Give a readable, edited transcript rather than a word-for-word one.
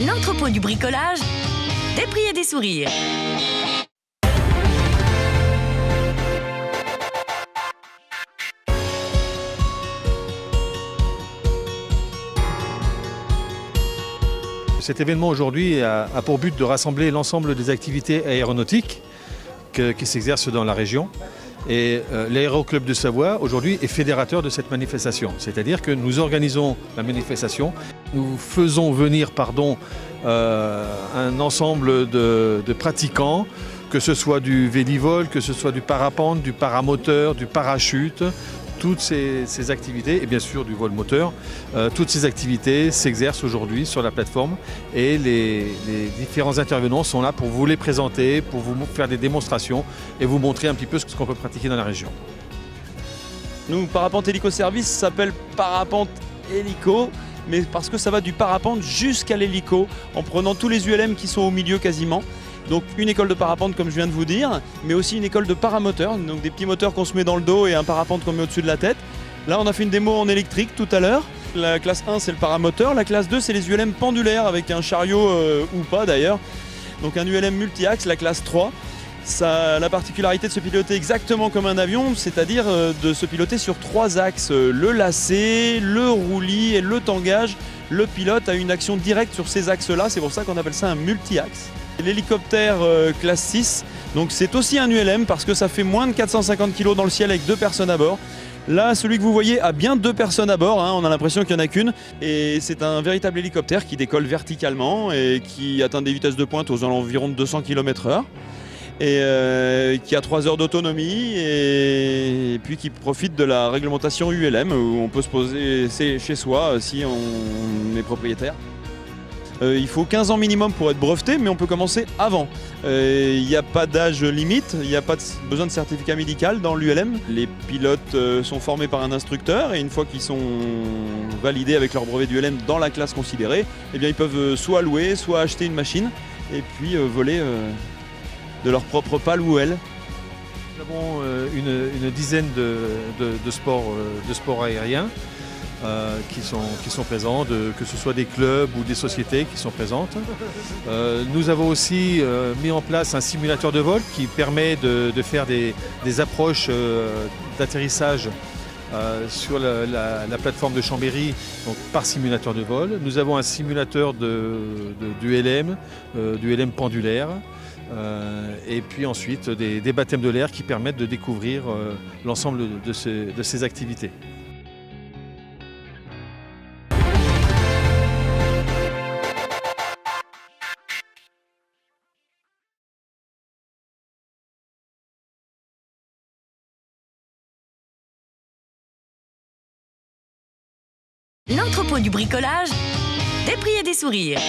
L'entrepôt du bricolage, des prix et des sourires. Cet événement aujourd'hui a pour but de rassembler l'ensemble des activités aéronautiques qui s'exercent dans la région. Et l'Aéroclub de Savoie aujourd'hui est fédérateur de cette manifestation. C'est-à-dire que nous organisons la manifestation, nous faisons venir un ensemble de pratiquants, que ce soit du vélivol, que ce soit du parapente, du paramoteur, du parachute. Toutes ces activités, et bien sûr du vol moteur, toutes ces activités s'exercent aujourd'hui sur la plateforme et les différents intervenants sont là pour vous les présenter, pour vous faire des démonstrations et vous montrer un petit peu ce qu'on peut pratiquer dans la région. Nous, Parapente Hélico Service s'appelle Parapente Hélico, mais parce que ça va du parapente jusqu'à l'hélico, en prenant tous les ULM qui sont au milieu quasiment. Donc une école de parapente comme je viens de vous dire, mais aussi une école de paramoteur, donc des petits moteurs qu'on se met dans le dos et un parapente qu'on met au-dessus de la tête. Là on a fait une démo en électrique tout à l'heure. La classe 1 c'est le paramoteur, la classe 2 c'est les ULM pendulaires avec un chariot ou pas d'ailleurs. Donc un ULM multi-axe, la classe 3. Ça a la particularité de se piloter exactement comme un avion, c'est-à-dire de se piloter sur 3 axes, le lacet, le roulis et le tangage. Le pilote a une action directe sur ces axes-là, c'est pour ça qu'on appelle ça un multi-axe. L'hélicoptère classe 6, donc c'est aussi un ULM parce que ça fait moins de 450 kg dans le ciel avec 2 personnes à bord. Là, celui que vous voyez a bien 2 personnes à bord, on a l'impression qu'il n'y en a qu'une. Et c'est un véritable hélicoptère qui décolle verticalement et qui atteint des vitesses de pointe aux environs de 200 km/h. Et qui a 3 heures d'autonomie et puis qui profite de la réglementation ULM où on peut se poser chez soi si on est propriétaire. Il faut 15 ans minimum pour être breveté, mais on peut commencer avant. Il n'y a pas d'âge limite, il n'y a pas besoin de certificat médical dans l'ULM. Les pilotes sont formés par un instructeur et une fois qu'ils sont validés avec leur brevet d'ULM dans la classe considérée, eh bien, ils peuvent soit louer, soit acheter une machine et puis voler de leur propre pale ou aile. Nous avons une dizaine de sports aériens qui sont présents, que ce soit des clubs ou des sociétés qui sont présentes. Nous avons aussi mis en place un simulateur de vol qui permet de faire des approches d'atterrissage sur la plateforme de Chambéry, donc par simulateur de vol. Nous avons un simulateur d'ULM pendulaire. Et puis ensuite des baptêmes de l'air qui permettent de découvrir l'ensemble de ces activités. L'entrepôt du bricolage, des prix et des sourires.